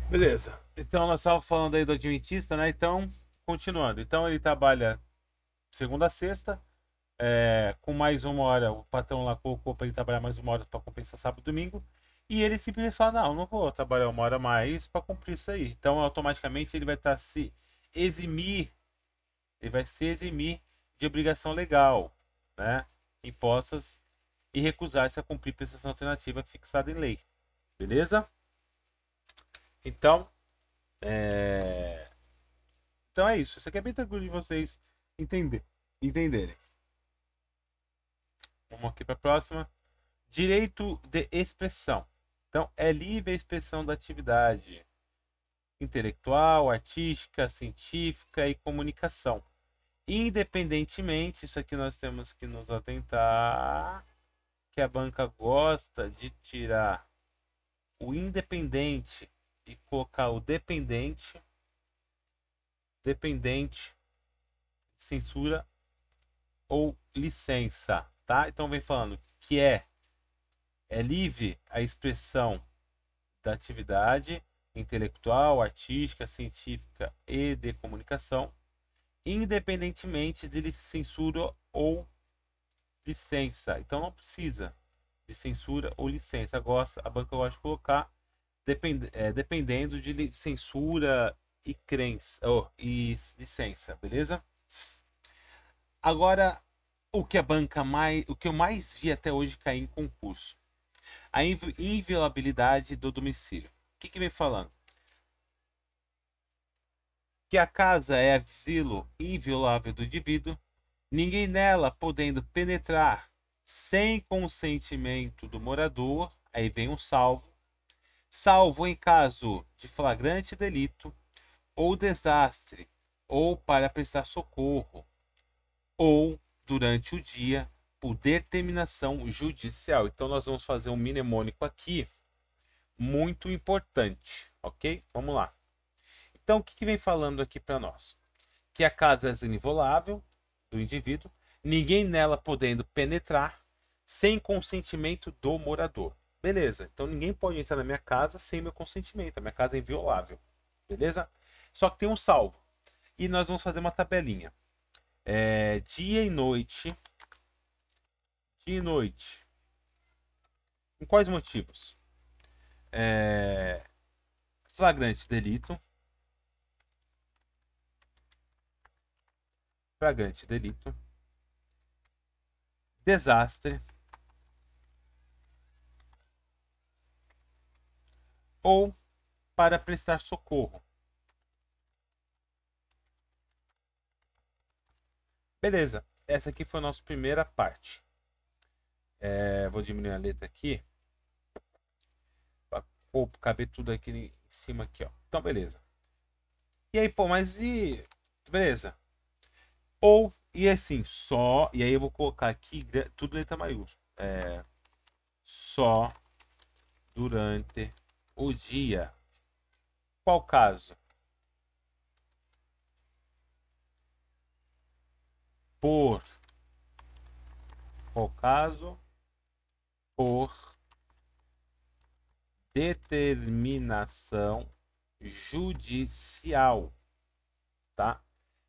Beleza. Então nós estávamos falando aí do adventista, né? Então, continuando. Então ele trabalha segunda a sexta, com mais uma hora. O patrão lá colocou para ele trabalhar mais uma hora para compensar sábado e domingo. E ele simplesmente fala: Não, não vou trabalhar uma hora a mais para cumprir isso aí. Então, automaticamente, ele vai estar se eximir, ele vai se eximir de obrigação legal, né? Impostas e recusar-se a cumprir prestação alternativa fixada em lei. Beleza? Então, é... Então é isso. Isso aqui é bem tranquilo de vocês entenderem. Vamos aqui para a próxima. Direito de expressão. Então, é livre a expressão da atividade intelectual, artística, científica e comunicação. Independentemente, isso aqui nós temos que nos atentar, que a banca gosta de tirar o independente e colocar o dependente, censura ou licença, tá? Então vem falando que é livre a expressão da atividade intelectual, artística, científica e de comunicação, independentemente de censura ou licença. Então não precisa de censura ou licença. A banca gosta de colocar dependendo de censura e crença e licença, beleza? Agora, o que eu mais vi até hoje cair em concurso, a inviolabilidade do domicílio. O que vem falando? Que a casa é asilo inviolável do indivíduo, ninguém nela podendo penetrar sem consentimento do morador, aí vem um salvo em caso de flagrante delito ou desastre, ou para prestar socorro, ou durante o dia por determinação judicial. Então nós vamos fazer um mnemônico aqui muito importante, ok? Vamos lá. Então o que vem falando aqui para nós? Que a casa é inviolável do indivíduo, ninguém nela podendo penetrar sem consentimento do morador. Beleza, então ninguém pode entrar na minha casa sem meu consentimento. A minha casa é inviolável. Beleza? Só que tem um salvo. E nós vamos fazer uma tabelinha. Dia e noite. Dia e noite. Em quais motivos? Flagrante delito. Flagrante delito. Desastre. Ou para prestar socorro. Beleza, essa aqui foi a nossa primeira parte. Vou diminuir a letra aqui. Para caber tudo aqui em cima aqui, ó. Então, beleza. E aí, pô, mas e... Beleza. Ou, e assim, só... E aí eu vou colocar aqui tudo letra maiúscula. Só durante o dia. Qual caso? Por. Qual caso? Por determinação judicial, tá?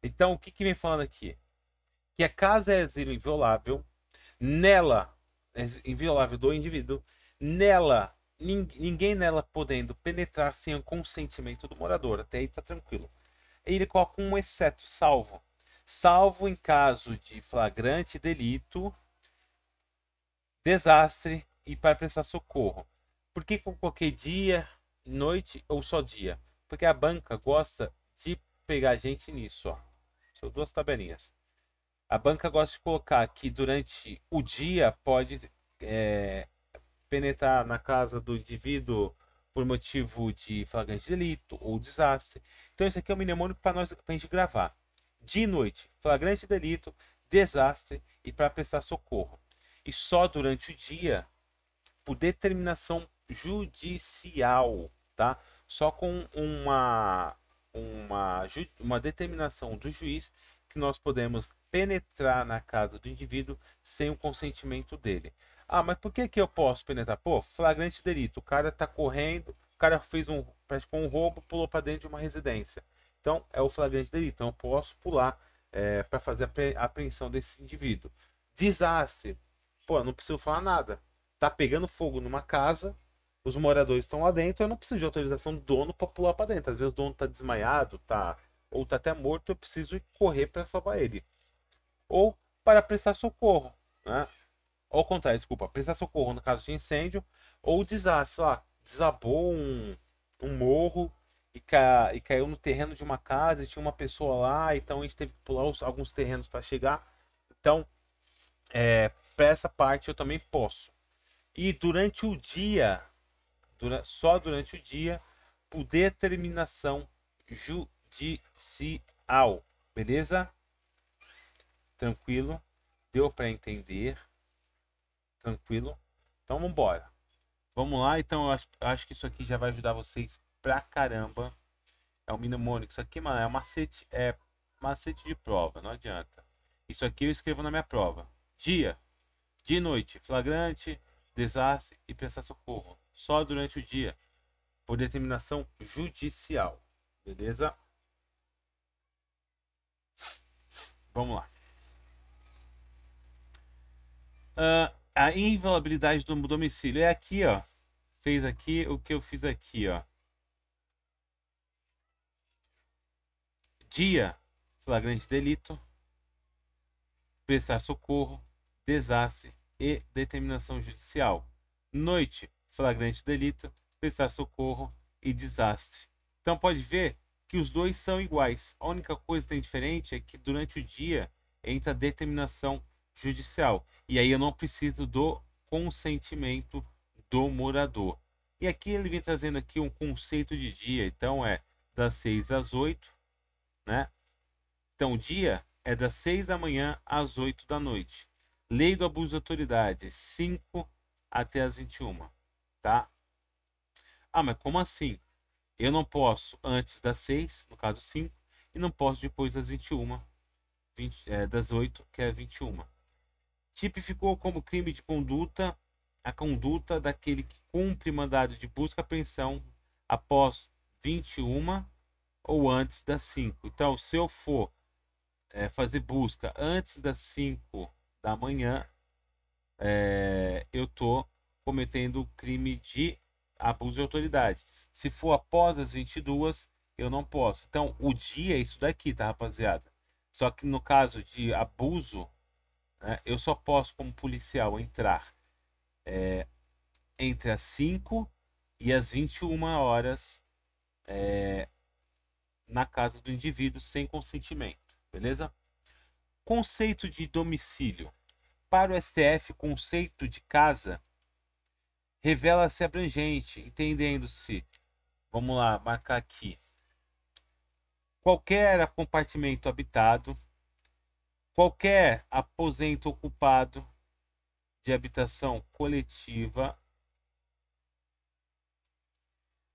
Então, o que vem falando aqui? Que a casa é asilo inviolável, nela, é inviolável do indivíduo, nela, ninguém nela podendo penetrar sem o consentimento do morador, até aí tá tranquilo. Ele coloca um exceto, salvo em caso de flagrante delito, desastre e para prestar socorro. Por que eu coloquei dia, noite ou só dia? Porque a banca gosta de pegar gente nisso, ó. São duas tabelinhas. A banca gosta de colocar que durante o dia pode penetrar na casa do indivíduo por motivo de flagrante delito ou desastre. Então, isso aqui é um mnemônico para a gente gravar. Dia e noite, flagrante delito, desastre e para prestar socorro. E só durante o dia, por determinação judicial, tá? Só com uma determinação do juiz que nós podemos penetrar na casa do indivíduo sem o consentimento dele. Ah, mas por que eu posso penetrar? Pô, flagrante delito. O cara tá correndo, o cara fez praticou um roubo, pulou para dentro de uma residência. Então, é o flagrante delito. Então, eu posso pular para fazer a apreensão desse indivíduo. Desastre. Pô, eu não preciso falar nada. Tá pegando fogo numa casa, os moradores estão lá dentro, eu não preciso de autorização do dono para pular para dentro. Às vezes o dono tá desmaiado, ou tá até morto, eu preciso correr para salvar ele. Ou para prestar socorro, né? Ou ao contrário, desculpa, prestar socorro no caso de incêndio ou desastre. Desabou um morro e caiu no terreno de uma casa e tinha uma pessoa lá, então a gente teve que pular alguns terrenos para chegar. Então, para essa parte eu também posso. E durante o dia, só durante o dia, por determinação judicial. Beleza? Tranquilo? Deu para entender? Tranquilo? Então vamos embora. Vamos lá, então eu acho que isso aqui já vai ajudar vocês pra caramba. É o mnemônico. Isso aqui, mano, é macete de prova, não adianta. Isso aqui eu escrevo na minha prova. Dia, de noite, flagrante, desastre e prestar socorro. Só durante o dia, por determinação judicial. Beleza? Vamos lá. A inviolabilidade do domicílio é aqui, ó. Fez aqui o que eu fiz aqui, ó. Dia, flagrante delito, prestar socorro, desastre e determinação judicial. Noite, flagrante delito, prestar socorro e desastre. Então pode ver que os dois são iguais. A única coisa que tem diferente é que durante o dia entra a determinação judicial. E aí eu não preciso do consentimento do morador. E aqui ele vem trazendo aqui um conceito de dia. Então é das 6 às 8, né? Então o dia é das 6 da manhã às 8 da noite. Lei do abuso de autoridade, 5 até as 21, tá? Ah, mas como assim? Eu não posso antes das 6, no caso 5, e não posso depois das 21, das 8, que é 21. Tipificou como crime de conduta a conduta daquele que cumpre mandado de busca e apreensão após 21 ou antes das 5. Então, se eu for fazer busca antes das 5 da manhã, eu estou cometendo crime de abuso de autoridade. Se for após as 22, eu não posso. Então, o dia é isso daqui, tá, rapaziada? Só que no caso de abuso, eu só posso, como policial, entrar entre as 5 e as 21 horas na casa do indivíduo sem consentimento, beleza? Conceito de domicílio. Para o STF, conceito de casa revela-se abrangente, entendendo-se, vamos lá, marcar aqui, qualquer compartimento habitado, qualquer aposento ocupado de habitação coletiva,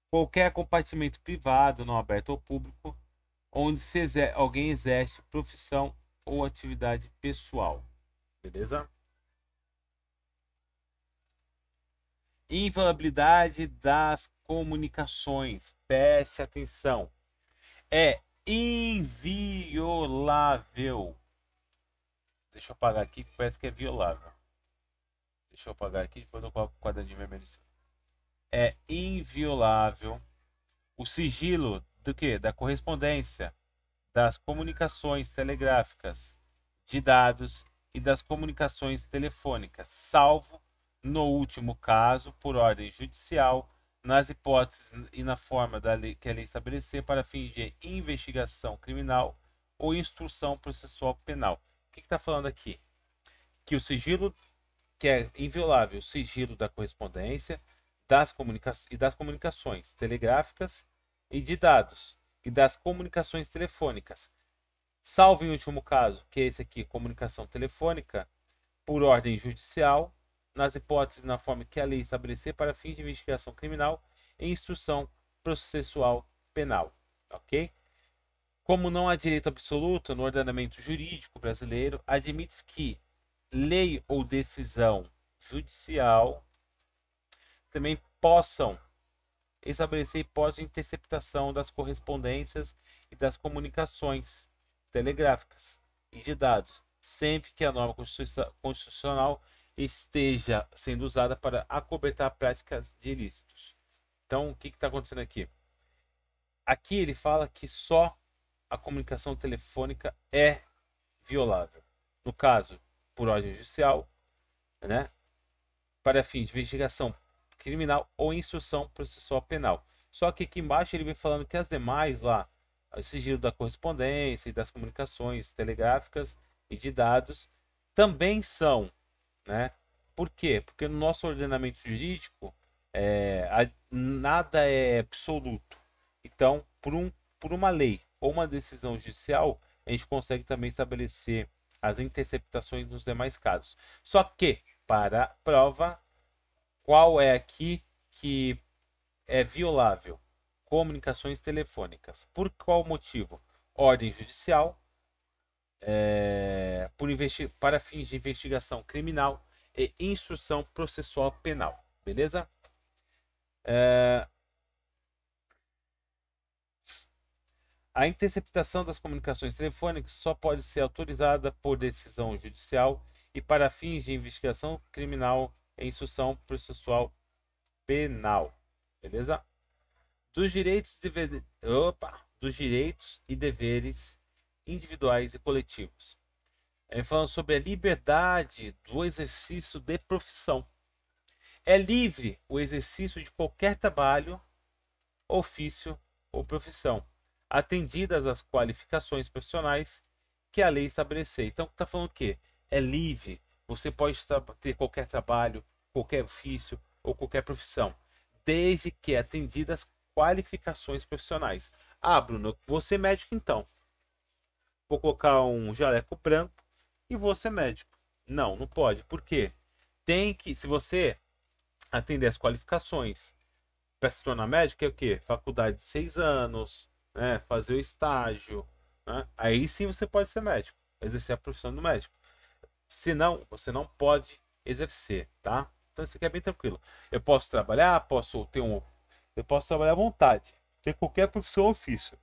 qualquer compartimento privado não aberto ao público, onde alguém exerce profissão ou atividade pessoal. Beleza? Inviolabilidade das comunicações. Preste atenção. É inviolável. Deixa eu apagar aqui, que parece que é violável. Deixa eu apagar aqui, depois eu coloco o quadradinho vermelho. É inviolável o sigilo do quê? Da correspondência, das comunicações telegráficas, de dados e das comunicações telefônicas, salvo, no último caso, por ordem judicial, nas hipóteses e na forma da lei, que a lei estabelecer para fins de investigação criminal ou instrução processual penal. O que está falando aqui? Que o sigilo, que é inviolável, o sigilo da correspondência, das comunicações telegráficas e de dados, e das comunicações telefônicas, salvo em último caso, que é esse aqui, comunicação telefônica, por ordem judicial, nas hipóteses e na forma que a lei estabelecer para fins de investigação criminal e instrução processual penal, ok? Como não há direito absoluto no ordenamento jurídico brasileiro, admite-se que lei ou decisão judicial também possam estabelecer hipótese de interceptação das correspondências e das comunicações telegráficas e de dados, sempre que a norma constitucional esteja sendo usada para acobertar práticas de ilícitos. Então, o que está acontecendo aqui? Aqui ele fala que só a comunicação telefônica é violável. No caso, por ordem judicial, né, para fins de investigação criminal ou instrução processual penal. Só que aqui embaixo ele vem falando que as demais lá, o sigilo da correspondência e das comunicações telegráficas e de dados, também são, né? Por quê? Porque no nosso ordenamento jurídico nada é absoluto. Então, por uma lei ou uma decisão judicial, a gente consegue também estabelecer as interceptações nos demais casos. Só que, para a prova, qual é aqui que é violável? Comunicações telefônicas. Por qual motivo? Ordem judicial, para fins de investigação criminal e instrução processual penal. Beleza? A interceptação das comunicações telefônicas só pode ser autorizada por decisão judicial e para fins de investigação criminal e instrução processual penal. Beleza? Dos direitos e deveres individuais e coletivos. Falando sobre a liberdade do exercício de profissão. É livre o exercício de qualquer trabalho, ofício ou profissão, atendidas as qualificações profissionais que a lei estabelecer. Então, está falando o quê? É livre. Você pode ter qualquer trabalho, qualquer ofício ou qualquer profissão, desde que atendidas as qualificações profissionais. Ah, Bruno, vou ser médico então. Vou colocar um jaleco branco e vou ser médico. Não, não pode. Por quê? Tem que, se você atender as qualificações para se tornar médico, é o quê? Faculdade de 6 anos, né? Fazer o estágio, né? Aí sim você pode ser médico, exercer a profissão do médico. Senão, você não pode exercer, tá? Então isso aqui é bem tranquilo. Eu posso trabalhar, eu posso trabalhar à vontade, ter qualquer profissão ou ofício,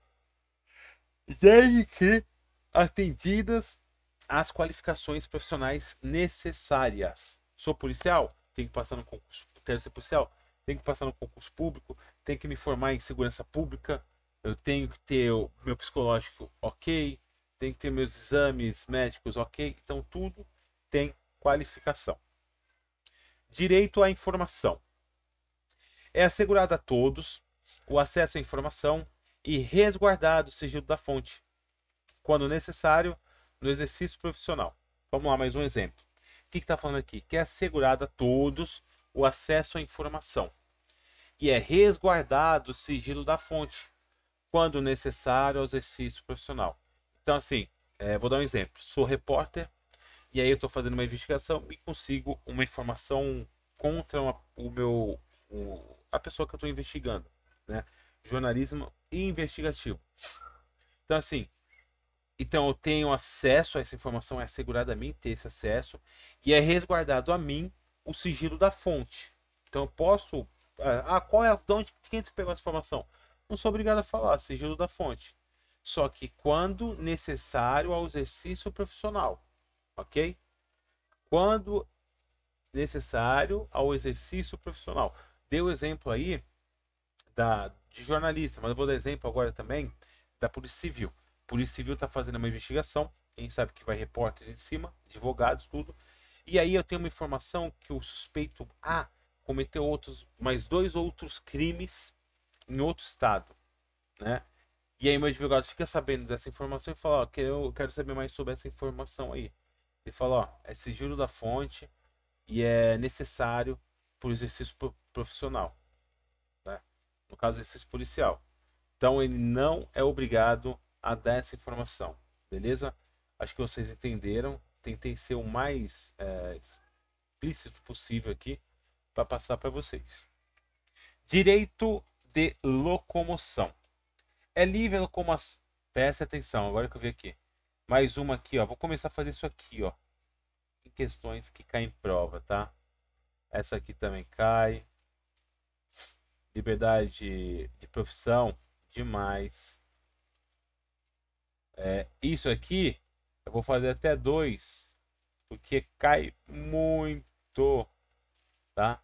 desde que atendidas as qualificações profissionais necessárias. Sou policial? Tenho que passar no concurso. Quero ser policial? Tenho que passar no concurso público. Tenho que me formar em segurança pública. Eu tenho que ter o meu psicológico ok. Tenho que ter meus exames médicos ok. Então tudo tem qualificação. Direito à informação. É assegurado a todos o acesso à informação e resguardado o sigilo da fonte, quando necessário, no exercício profissional. Vamos lá, mais um exemplo. O que está falando aqui? Que é assegurado a todos o acesso à informação e é resguardado o sigilo da fonte, quando necessário ao exercício profissional. Então, assim, vou dar um exemplo. Sou repórter e aí eu estou fazendo uma investigação e consigo uma informação contra a pessoa que eu estou investigando, né? Jornalismo investigativo. Então, assim, eu tenho acesso a essa informação, é assegurado a mim ter esse acesso e é resguardado a mim o sigilo da fonte. Então eu posso, de onde quem pegou essa informação? Não sou obrigado a falar, sigilo da fonte. Só que quando necessário ao exercício profissional, ok? Quando necessário ao exercício profissional. Dei o exemplo aí de jornalista, mas eu vou dar exemplo agora também da Polícia Civil. A Polícia Civil está fazendo uma investigação, quem sabe que vai repórter em cima, advogados, tudo. E aí eu tenho uma informação que o suspeito cometeu mais 2 outros crimes em outro estado, né? E aí meu advogado fica sabendo dessa informação e fala, eu quero saber mais sobre essa informação aí. Ele fala, é sigilo da fonte e é necessário para o exercício profissional, né? No caso, exercício policial. Então ele não é obrigado a dar essa informação, beleza? Acho que vocês entenderam. Tentei ser o mais explícito possível aqui para passar para vocês. Direito de locomoção. É livre a locomoção. Preste atenção, agora que eu vi aqui. Mais uma aqui, ó. Vou começar a fazer isso aqui, ó. Em questões que caem em prova, tá? Essa aqui também cai. Liberdade de profissão, demais. Isso aqui, eu vou fazer até 2, porque cai muito, tá?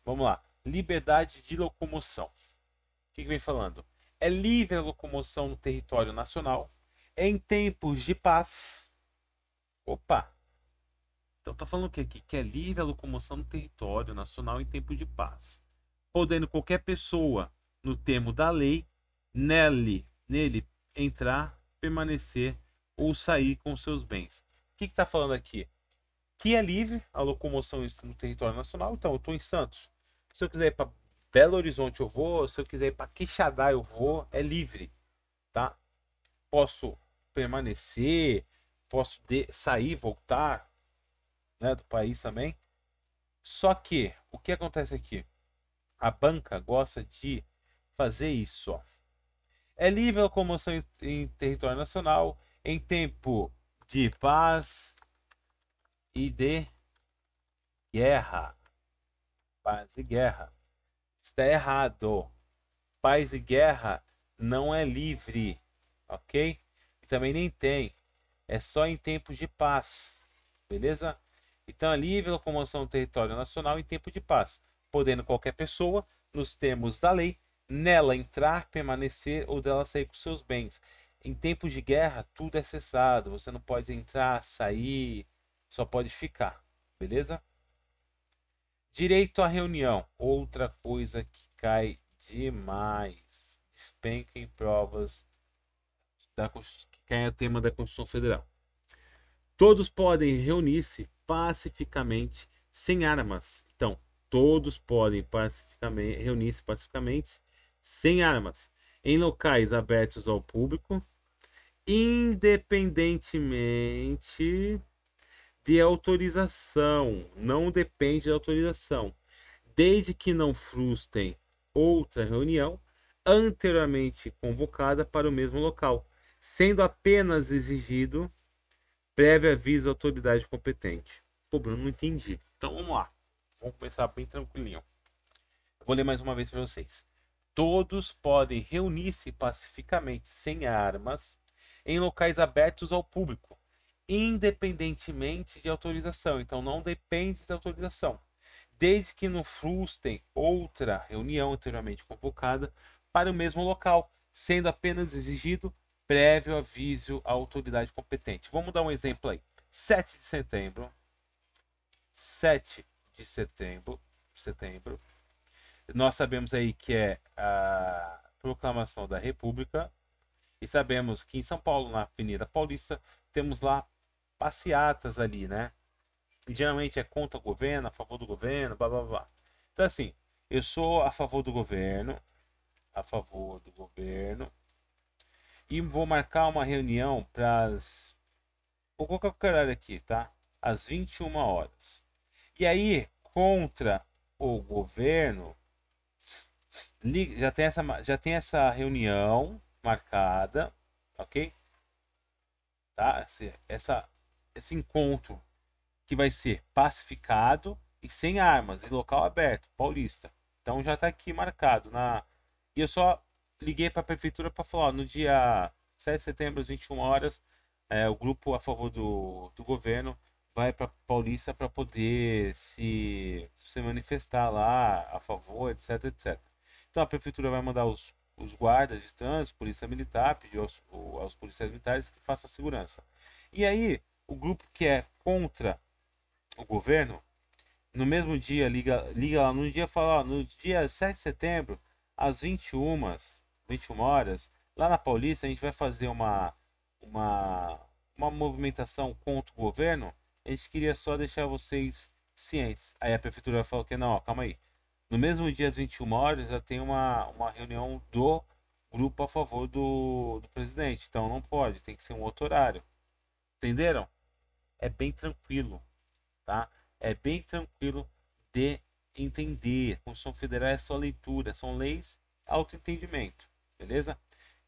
Vamos lá. Liberdade de locomoção. O que vem falando? É livre a locomoção no território nacional em tempos de paz. Opa! Então tá falando o que aqui? Que é livre a locomoção no território nacional em tempo de paz, podendo qualquer pessoa, no termo da lei, nele entrar, permanecer ou sair com seus bens. O que está falando aqui? Que é livre a locomoção no território nacional. Então, eu estou em Santos. Se eu quiser ir para Belo Horizonte, eu vou. Se eu quiser ir para Quixadá, eu vou. É livre, tá? Posso permanecer, posso sair, voltar, né, do país também. Só que, o que acontece aqui? A banca gosta de fazer isso, ó. É livre a locomoção em território nacional em tempo de paz e de guerra. Paz e guerra. Está errado. Paz e guerra não é livre, ok? E também nem tem. É só em tempos de paz, beleza? Então é livre a locomoção no território nacional em tempo de paz, podendo qualquer pessoa, nos termos da lei, nela entrar, permanecer ou dela sair com seus bens. Em tempos de guerra, tudo é cessado. Você não pode entrar, sair, só pode ficar, beleza? Direito à reunião, outra coisa que cai demais. Despenca em provas que cai o tema da Constituição Federal. Todos podem reunir-se pacificamente sem armas. Então, todos podem reunir-se pacificamente sem armas em locais abertos ao público, independentemente de autorização. Não depende da autorização, desde que não frustrem outra reunião anteriormente convocada para o mesmo local, sendo apenas exigido prévio aviso à autoridade competente. Pô, Bruno, não entendi. Então vamos lá. Vamos começar bem tranquilinho. Eu vou ler mais uma vez para vocês. Todos podem reunir-se pacificamente sem armas em locais abertos ao público, independentemente de autorização. Então não depende da autorização, desde que não frustrem outra reunião anteriormente convocada para o mesmo local, sendo apenas exigido prévio aviso à autoridade competente. Vamos dar um exemplo aí. 7 de setembro. 7 de setembro. Nós sabemos aí que é a proclamação da República. E sabemos que em São Paulo, na Avenida Paulista, temos lá passeatas ali, né? E geralmente é contra o governo, a favor do governo, blá blá blá. Então assim, eu sou a favor do governo, e vou marcar uma reunião para as... Vou colocar qualquer horário aqui, tá? Às 21 horas. E aí, contra o governo, já tem essa reunião marcada, ok? Tá? Esse encontro que vai ser pacificado e sem armas, em local aberto, Paulista. Então já está aqui marcado. E eu só liguei para a prefeitura para falar, ó, no dia 7 de setembro, às 21 horas, o grupo a favor do governo vai para Paulista para poder se manifestar lá a favor, etc, etc. Então a prefeitura vai mandar os guardas de trânsito, polícia militar, pedir aos policiais militares que façam a segurança. E aí, o grupo que é contra o governo, no mesmo dia, liga lá no dia, fala, ó, no dia 7 de setembro, às 21 horas, lá na Paulista, a gente vai fazer uma movimentação contra o governo. A gente queria só deixar vocês cientes. Aí a prefeitura falou que não, ó, calma aí. No mesmo dia, às 21 horas, já tem uma reunião do grupo a favor do presidente. Então não pode, tem que ser um outro horário. Entenderam? É bem tranquilo, tá? É bem tranquilo de entender. A Constituição Federal é só leitura, são leis, autoentendimento, beleza?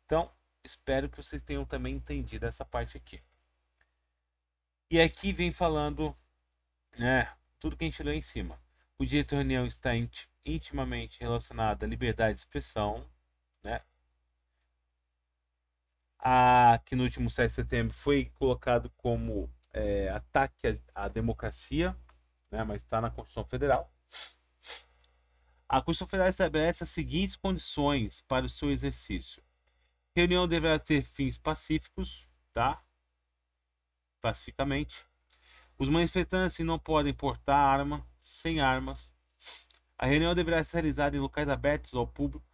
Então, espero que vocês tenham também entendido essa parte aqui. E aqui vem falando, né, tudo que a gente leu em cima. O direito de reunião está intimamente relacionada à liberdade de expressão, né? Que no último 7 de setembro foi colocado como ataque à democracia, né? Mas está na Constituição Federal. A Constituição Federal estabelece as seguintes condições para o seu exercício. Reunião deverá ter fins pacíficos, tá? Pacificamente. Os manifestantes não podem portar arma, sem armas. A reunião deverá ser realizada em locais abertos ao público,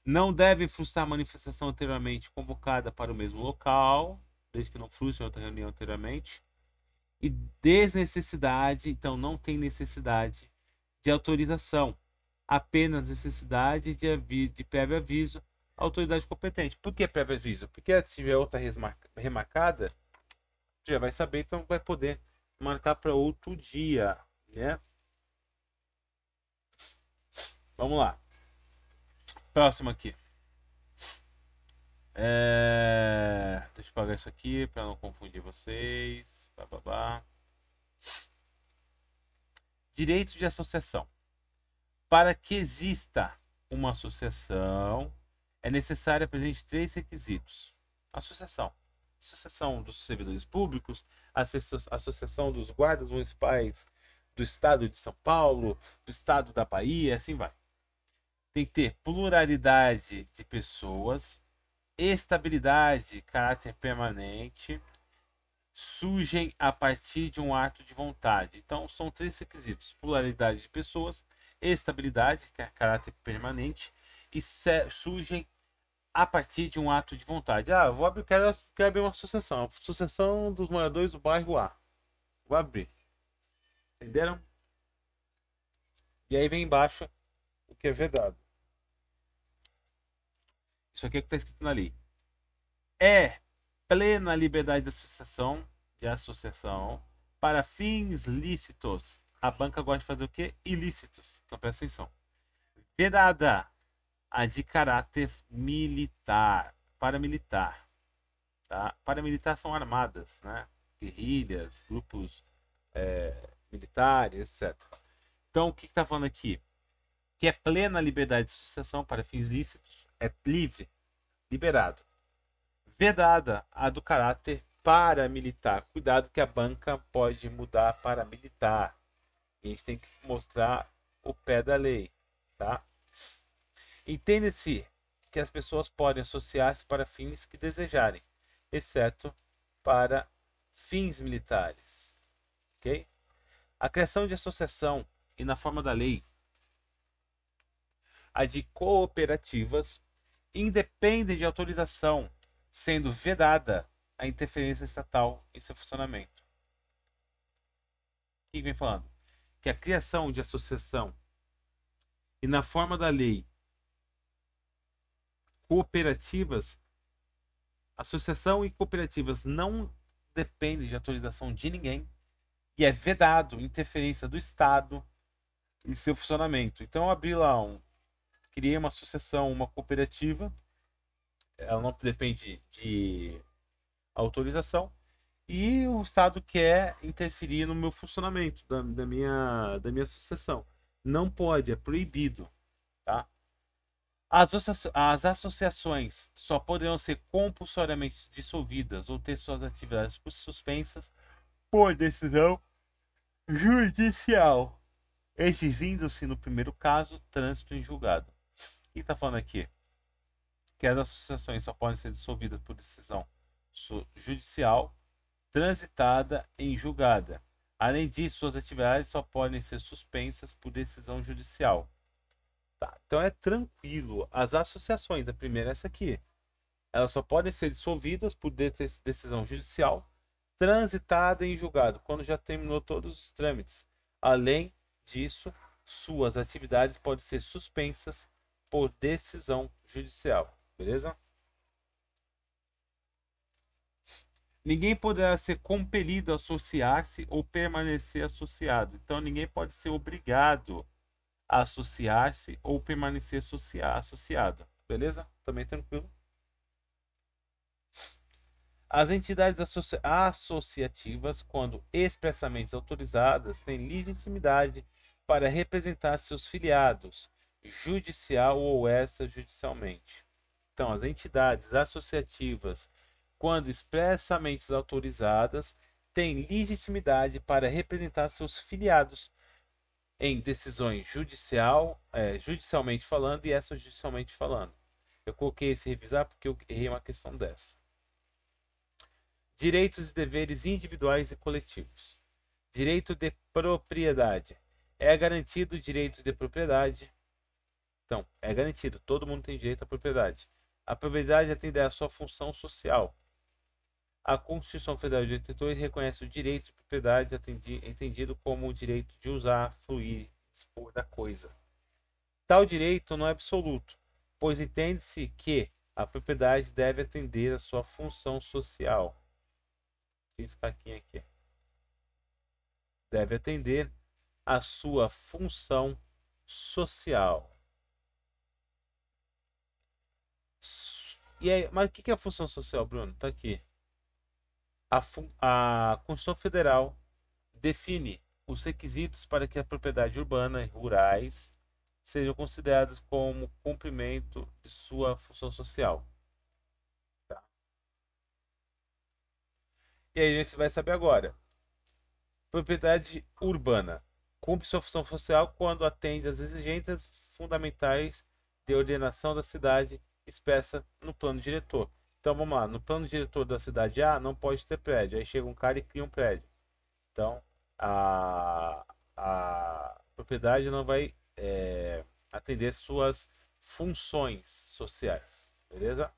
Não devem frustrar a manifestação anteriormente convocada para o mesmo local, desde que não frustrem outra reunião anteriormente. E desnecessidade, então não tem necessidade de autorização, apenas necessidade de prévio aviso à autoridade competente. Por que prévio aviso? Porque se tiver outra remarcada, já vai saber, então vai poder marcar para outro dia, né? Vamos lá. Próximo aqui. Deixa eu apagar isso aqui para não confundir vocês. Direito de associação. Para que exista uma associação, é necessário apresentar 3 requisitos. Associação dos servidores públicos, associação dos guardas municipais do estado de São Paulo, do estado da Bahia, assim vai. Tem que ter pluralidade de pessoas, estabilidade, caráter permanente, surgem a partir de um ato de vontade. Então, são 3 requisitos: pluralidade de pessoas, estabilidade, que é caráter permanente, e surgem a partir de um ato de vontade. Quero abrir uma associação dos moradores do bairro A. Vou abrir. Entenderam? E aí vem embaixo o que é vedado. Isso aqui é o que está escrito na lei. É plena liberdade de associação para fins lícitos. A banca gosta de fazer o quê? Ilícitos. Então presta atenção. Vedada a de caráter militar, paramilitar. Tá? Paramilitar são armadas, né? Guerrilhas, grupos militares, etc. Então, o que está falando aqui? Que é plena liberdade de associação para fins lícitos, é livre, liberado. Vedada a do caráter paramilitar. Cuidado que a banca pode mudar para militar. E a gente tem que mostrar o pé da lei, tá? Entende-se que as pessoas podem associar-se para fins que desejarem, exceto para fins militares. Ok? A criação de associação e na forma da lei, a de cooperativas, independe de autorização, sendo vedada a interferência estatal em seu funcionamento. O que vem falando? Que a criação de associação e na forma da lei, cooperativas, associação e cooperativas não dependem de autorização de ninguém e é vedado interferência do Estado em seu funcionamento. Então eu abri lá criei uma associação, uma cooperativa, ela não depende de autorização e o Estado quer interferir no meu funcionamento da minha associação. Não pode, é proibido, tá? As associações só poderão ser compulsoriamente dissolvidas ou ter suas atividades suspensas por decisão judicial, exigindo-se, no primeiro caso, trânsito em julgado. O que está falando aqui? Que as associações só podem ser dissolvidas por decisão judicial transitada em julgada. Além disso, suas atividades só podem ser suspensas por decisão judicial. Tá, então é tranquilo. As associações, a primeira é essa aqui. Elas só podem ser dissolvidas por decisão judicial transitada em julgado, quando já terminou todos os trâmites. Além disso, suas atividades podem ser suspensas por decisão judicial. Beleza? Ninguém poderá ser compelido a associar-se ou permanecer associado. Então, ninguém pode ser obrigado a associar-se ou permanecer associado. Beleza? Também tranquilo. As entidades associativas, quando expressamente autorizadas, têm legitimidade para representar seus filiados, judicial ou extrajudicialmente. Então, as entidades associativas, quando expressamente autorizadas, têm legitimidade para representar seus filiados em decisões judicialmente falando e extrajudicialmente falando. Eu coloquei esse revisar porque eu errei uma questão dessa. Direitos e deveres individuais e coletivos. Direito de propriedade. É garantido o direito de propriedade. Então, é garantido, todo mundo tem direito à propriedade. A propriedade atende à sua função social. A Constituição Federal de 88 reconhece o direito de propriedade entendido como o direito de usar, fruir, dispor da coisa. Tal direito não é absoluto, pois entende-se que a propriedade deve atender à sua função social. Fiz caquinha aqui. Deve atender à sua função social. E aí, mas o que é a função social, Bruno? Está aqui. A Constituição Federal define os requisitos para que a propriedade urbana e rurais sejam consideradas como cumprimento de sua função social. Tá? E aí a gente vai saber agora. Propriedade urbana cumpre sua função social quando atende às exigências fundamentais de ordenação da cidade expressa no plano diretor. Então vamos lá, no plano diretor da cidade A não pode ter prédio. Aí chega um cara e cria um prédio. Então a propriedade não vai atender suas funções sociais. Beleza?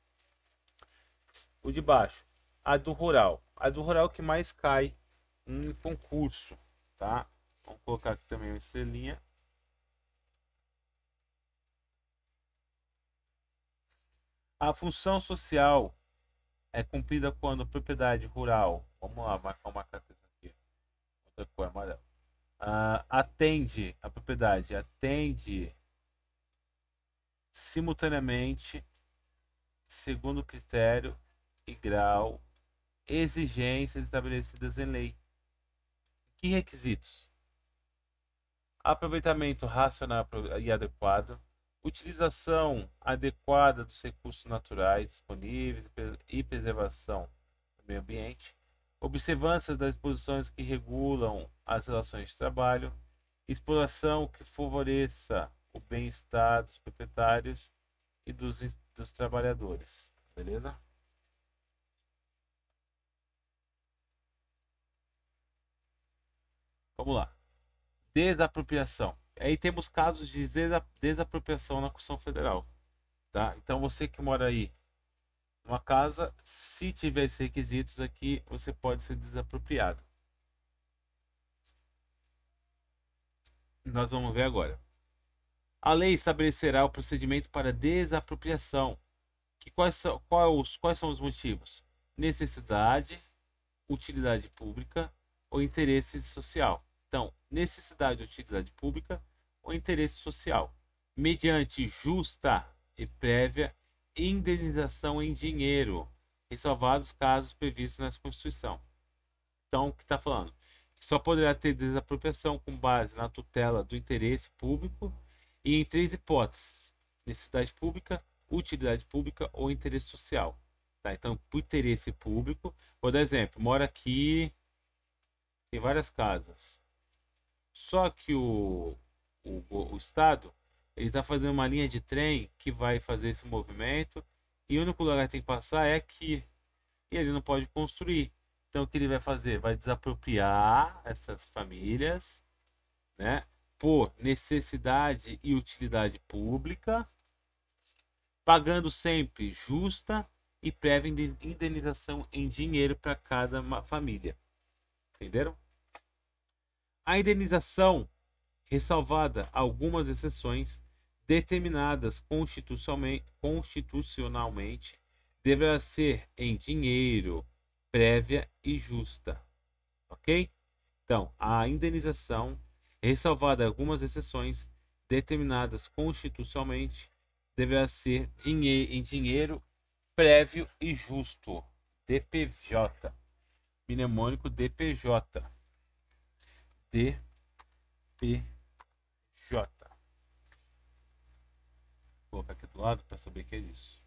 O de baixo, a do rural. A do rural que mais cai em concurso. Tá? Vamos colocar aqui também uma estrelinha. A função social é cumprida quando a propriedade rural, vamos lá, marcar uma carta aqui, outra cor amarela, atende a propriedade, atende simultaneamente, segundo critério e grau, exigências estabelecidas em lei. Que requisitos? Aproveitamento racional e adequado, utilização adequada dos recursos naturais disponíveis e preservação do meio ambiente, observância das disposições que regulam as relações de trabalho, exploração que favoreça o bem-estar dos proprietários e dos trabalhadores. Beleza? Vamos lá. Desapropriação. Aí temos casos de desapropriação na Constituição Federal. Tá? Então você que mora aí numa casa, se tiver esses requisitos aqui, você pode ser desapropriado. Nós vamos ver agora. A lei estabelecerá o procedimento para desapropriação. Quais são os motivos? Necessidade, utilidade pública ou interesse social. Então, necessidade, utilidade pública ou interesse social, mediante justa e prévia indenização em dinheiro, ressalvados os casos previstos na Constituição. Então, o que está falando? Só poderá ter desapropriação com base na tutela do interesse público e em 3 hipóteses: necessidade pública, utilidade pública ou interesse social. Tá? Então, por interesse público, vou dar exemplo, mora aqui, tem várias casas. Só que o Estado ele está fazendo uma linha de trem que vai fazer esse movimento e o único lugar que tem que passar é aqui. E ele não pode construir. Então o que ele vai fazer? Vai desapropriar essas famílias, né, por necessidade e utilidade pública, pagando sempre justa e prévia indenização em dinheiro para cada família. Entenderam? A indenização, ressalvada algumas exceções determinadas constitucionalmente, deverá ser em dinheiro, prévia e justa. Ok? Então, a indenização, ressalvada algumas exceções determinadas constitucionalmente, deverá ser em dinheiro, prévio e justo. DPJ. Mnemônico DPJ. DPJ. Vou colocar aqui do lado para saber o que é isso.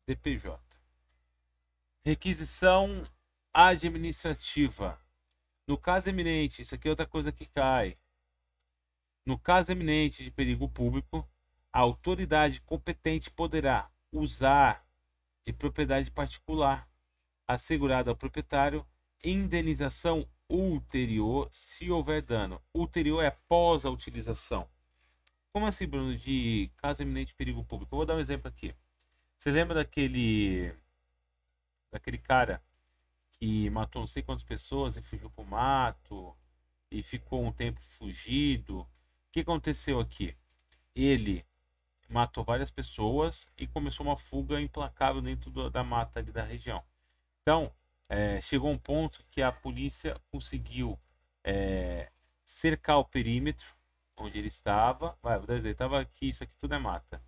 DPJ. Requisição administrativa. No caso eminente, isso aqui é outra coisa que cai. No caso eminente de perigo público, a autoridade competente poderá usar de propriedade particular assegurada ao proprietário indenização ulterior se houver dano. Ulterior é após a utilização. Como assim, Bruno, de caso eminente de perigo público? Eu vou dar um exemplo aqui. Você lembra daquele cara que matou não sei quantas pessoas e fugiu pro mato e ficou um tempo fugido? O que aconteceu aqui? Ele matou várias pessoas e começou uma fuga implacável dentro da mata ali da região. Então, chegou um ponto que a polícia conseguiu cercar o perímetro onde ele estava. Vou dar exemplo, estava aqui, isso aqui tudo é mata.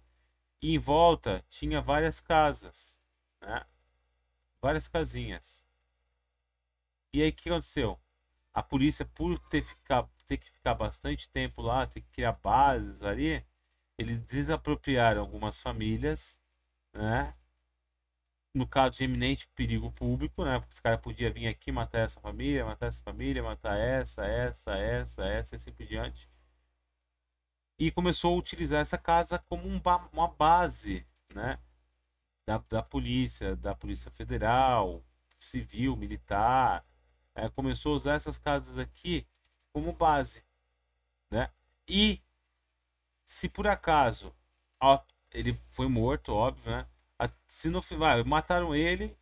E em volta tinha várias casas, né? Várias casinhas. E aí o que aconteceu? A polícia, por ter que ficar bastante tempo lá, ter que criar bases ali, eles desapropriaram algumas famílias, né? No caso de eminente perigo público, né? Porque esse cara podia vir aqui matar essa família, matar essa, e assim por diante. E começou a utilizar essa casa como uma base, né? Da polícia federal, civil, militar. Começou a usar essas casas aqui como base, né? E se por acaso ele foi morto, óbvio, né? Se no final mataram ele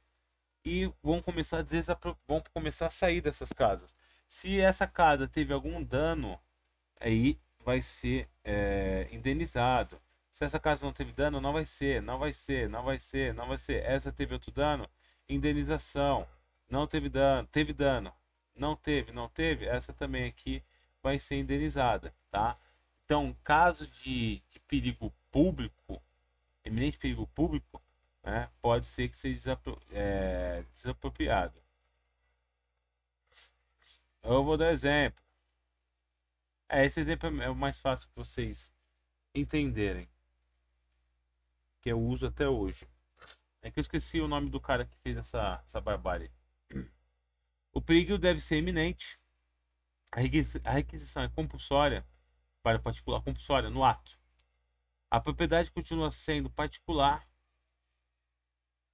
e vão começar a sair dessas casas. Se essa casa teve algum dano, aí vai ser indenizado. Se essa casa não teve dano, não vai ser. Essa teve outro dano, indenização. Não teve dano, teve dano. Não teve. Essa também aqui vai ser indenizada, tá? Então, caso de perigo público, eminente perigo público, né, pode ser que seja desapropriado. Eu vou dar exemplo. Esse exemplo é o mais fácil que vocês entenderem, que eu uso até hoje. É que eu esqueci o nome do cara que fez essa barbárie. O perigo deve ser iminente. A requisição é compulsória para particular, compulsória no ato. A propriedade continua sendo particular,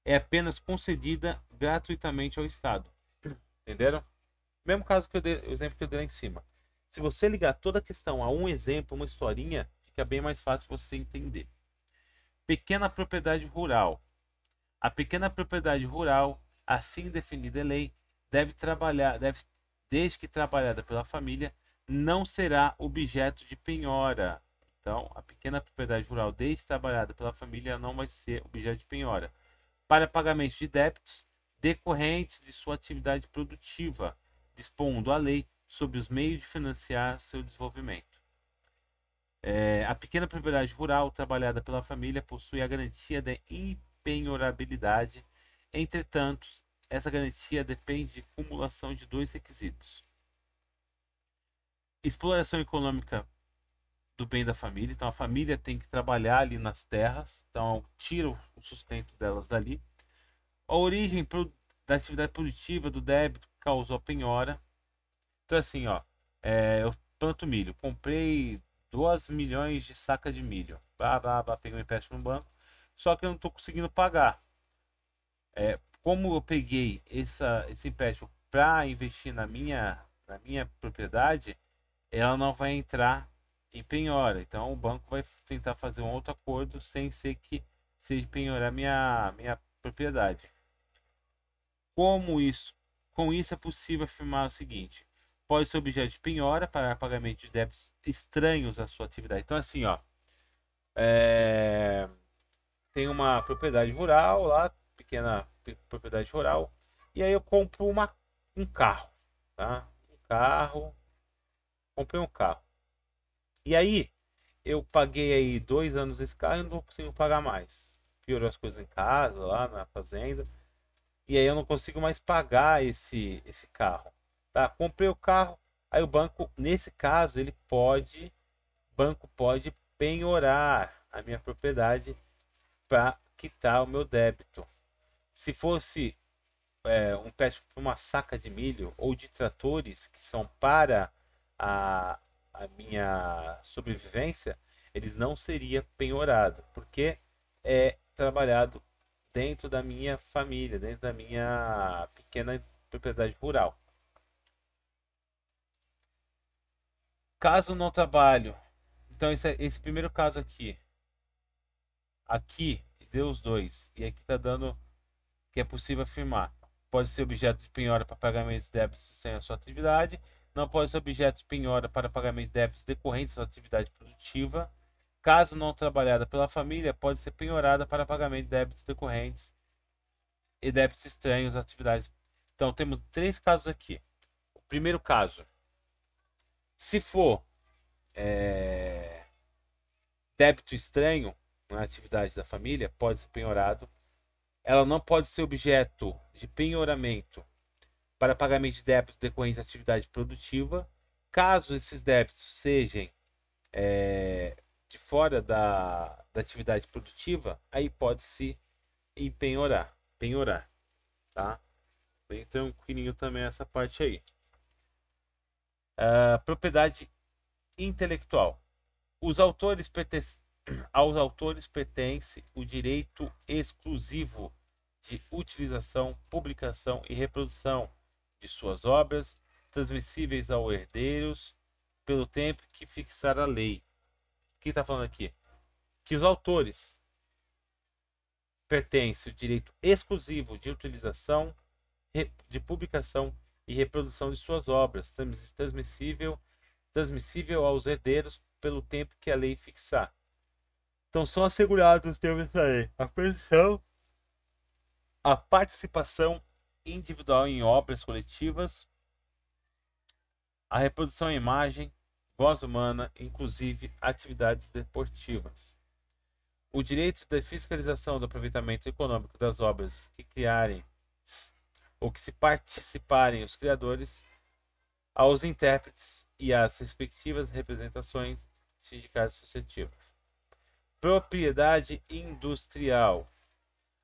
é apenas concedida gratuitamente ao Estado. Entenderam? Mesmo caso que o exemplo que eu dei lá em cima. Se você ligar toda a questão a um exemplo, uma historinha, fica bem mais fácil você entender. Pequena propriedade rural. A pequena propriedade rural, assim definida em lei, desde que trabalhada pela família, não será objeto de penhora. Então, a pequena propriedade rural, desde trabalhada pela família, não vai ser objeto de penhora. Para pagamento de débitos decorrentes de sua atividade produtiva, dispondo a lei sobre os meios de financiar seu desenvolvimento. A pequena propriedade rural trabalhada pela família possui a garantia da impenhorabilidade. Entretanto, essa garantia depende de cumulação de dois requisitos: exploração econômica do bem da família. Então a família tem que trabalhar ali nas terras, então tira o sustento delas dali. A origem da atividade produtiva do débito que causou a penhora. Então assim, eu planto milho, comprei 2 milhões de saca de milho, peguei um empréstimo no banco, só que eu não estou conseguindo pagar. Como eu peguei esse empréstimo para investir na minha propriedade, ela não vai entrar em penhora. Então o banco vai tentar fazer um outro acordo sem ser que seja penhorar minha propriedade. Com isso é possível afirmar o seguinte: pode ser objeto de penhora para pagamento de débitos estranhos à sua atividade. Então assim, tem uma propriedade rural lá, pequena propriedade rural, e aí eu compro um carro, tá? Comprei um carro. E aí eu paguei aí 2 anos esse carro e não consigo pagar mais. Piorou as coisas em casa, lá na fazenda. E aí eu não consigo mais pagar esse carro. Tá? Comprei o carro, aí o banco, nesse caso, ele pode banco pode penhorar a minha propriedade para quitar o meu débito. Se fosse um empréstimo para uma saca de milho ou de tratores que são para a minha sobrevivência, eles não seria penhorado, porque é trabalhado dentro da minha família, dentro da minha pequena propriedade rural. Caso não trabalho, então esse primeiro caso aqui deu os dois, e aqui está dando que é possível afirmar. Pode ser objeto de penhora para pagamento de débitos sem a sua atividade, não pode ser objeto de penhora para pagamento de débitos decorrentes da atividade produtiva. Caso não trabalhada pela família, pode ser penhorada para pagamento de débitos decorrentes e débitos estranhos às atividades. Então, temos 3 casos aqui. O primeiro caso, se for débito estranho na atividade da família, pode ser penhorado. Ela não pode ser objeto de penhoramento para pagamento de débitos decorrentes da atividade produtiva. Caso esses débitos sejam de fora da atividade produtiva, aí pode-se penhorar, tá? Bem tranquilinho também essa parte aí. Propriedade intelectual. Aos autores pertence o direito exclusivo de utilização, publicação e reprodução de suas obras, transmissíveis aos herdeiros pelo tempo que fixar a lei. O que está falando aqui? Que os autores pertencem o direito exclusivo de utilização, de publicação e reprodução de suas obras, transmissível aos herdeiros pelo tempo que a lei fixar. Então são assegurados os termos da lei a pensão, a participação individual em obras coletivas, a reprodução em imagem, voz humana, inclusive atividades desportivas. O direito de fiscalização do aproveitamento econômico das obras que criarem ou que se participarem os criadores, aos intérpretes e às respectivas representações sindicais associativas. Propriedade industrial.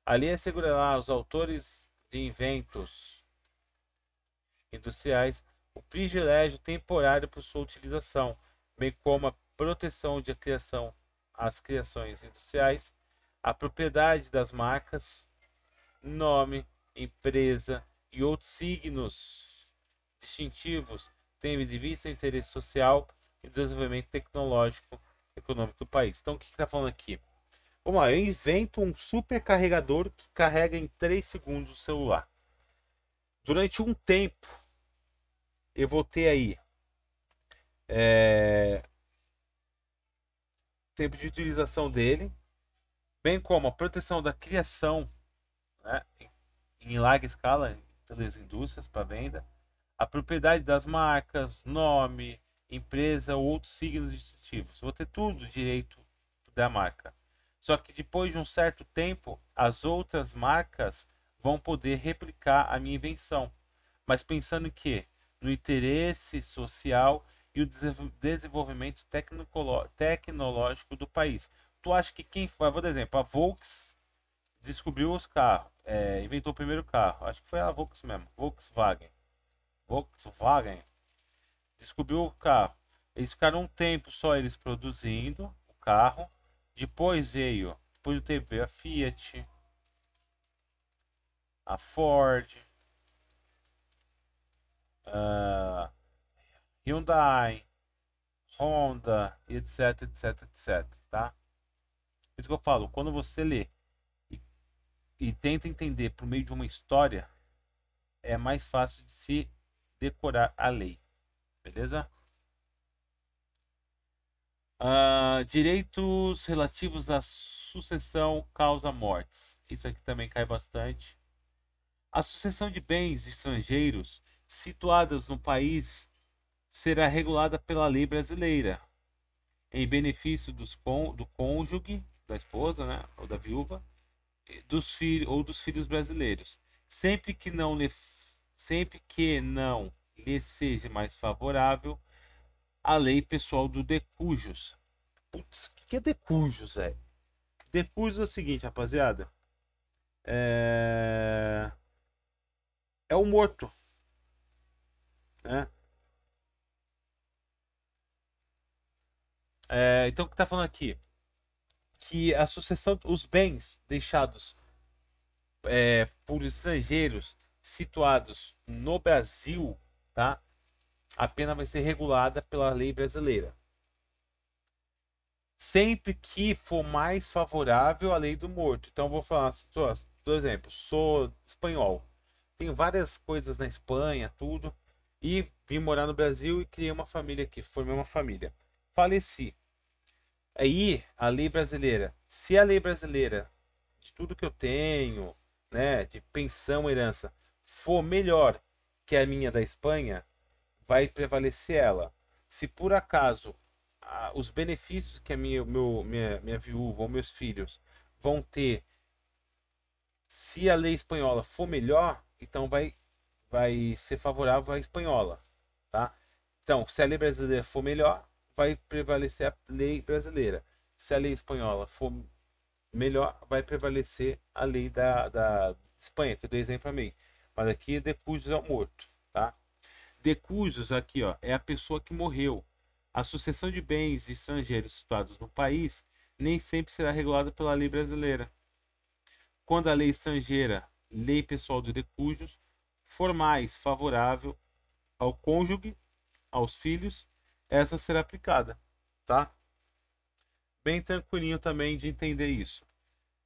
A lei assegurará aos autores de inventos industriais o privilégio temporário por sua utilização, bem como a proteção de às criações industriais, a propriedade das marcas, nome, empresa e outros signos distintivos, tendo de vista o interesse social e desenvolvimento tecnológico e econômico do país. Então, o que está falando aqui? Vamos lá, eu invento um supercarregador que carrega em 3 segundos o celular. Durante um tempo, eu vou ter aí tempo de utilização dele, bem como a proteção da criação, né, em larga escala pelas indústrias para venda, a propriedade das marcas, nome, empresa ou outros signos distintivos. Vou ter tudo direito da marca. Só que depois de um certo tempo, as outras marcas vão poder replicar a minha invenção. Mas pensando que no interesse social e o desenvolvimento tecnológico do país. Tu acha que quem foi, por exemplo, a Volkswagen descobriu os carros, inventou o primeiro carro, acho que foi a Volkswagen descobriu o carro. Eles ficaram um tempo só eles produzindo o carro, depois veio a Fiat, a Ford, Hyundai, Honda, etc, tá? Por isso que eu falo, quando você lê e tenta entender por meio de uma história, é mais fácil de se decorar a lei, beleza? Direitos relativos à sucessão causa-mortes. Isso aqui também cai bastante. A sucessão de bens estrangeiros situados no país será regulada pela lei brasileira, em benefício do cônjuge, da esposa, né, ou da viúva, dos filhos brasileiros, sempre que não lhe seja mais favorável a lei pessoal do de cujos, Putz, o que é decujus, velho? Decujus é o seguinte, rapaziada. É o morto, né? Então, o que tá falando aqui? Que a sucessão, os bens deixados por estrangeiros situados no Brasil, tá? A pena vai ser regulada pela lei brasileira. Sempre que for mais favorável à lei do morto. Então, vou falar, por exemplo, sou espanhol. Tenho várias coisas na Espanha, tudo. E vim morar no Brasil e criei uma família aqui. Formei uma família. Faleci. Aí, a lei brasileira. Se a lei brasileira, de tudo que eu tenho, né, de pensão, herança, for melhor que a minha da Espanha, vai prevalecer ela. Se por acaso os benefícios que a minha viúva ou meus filhos vão ter, se a lei espanhola for melhor, então vai ser favorável à espanhola, tá? Então, se a lei brasileira for melhor, vai prevalecer a lei brasileira. Se a lei espanhola for melhor, vai prevalecer a lei da Espanha, que eu dei exemplo para mim. Mas aqui, decujus é o morto, tá? Decujus aqui, ó, é a pessoa que morreu. A sucessão de bens estrangeiros situados no país nem sempre será regulada pela lei brasileira. Quando a lei estrangeira, lei pessoal de decujus, for mais favorável ao cônjuge, aos filhos, essa será aplicada, tá? Bem tranquilinho também de entender isso.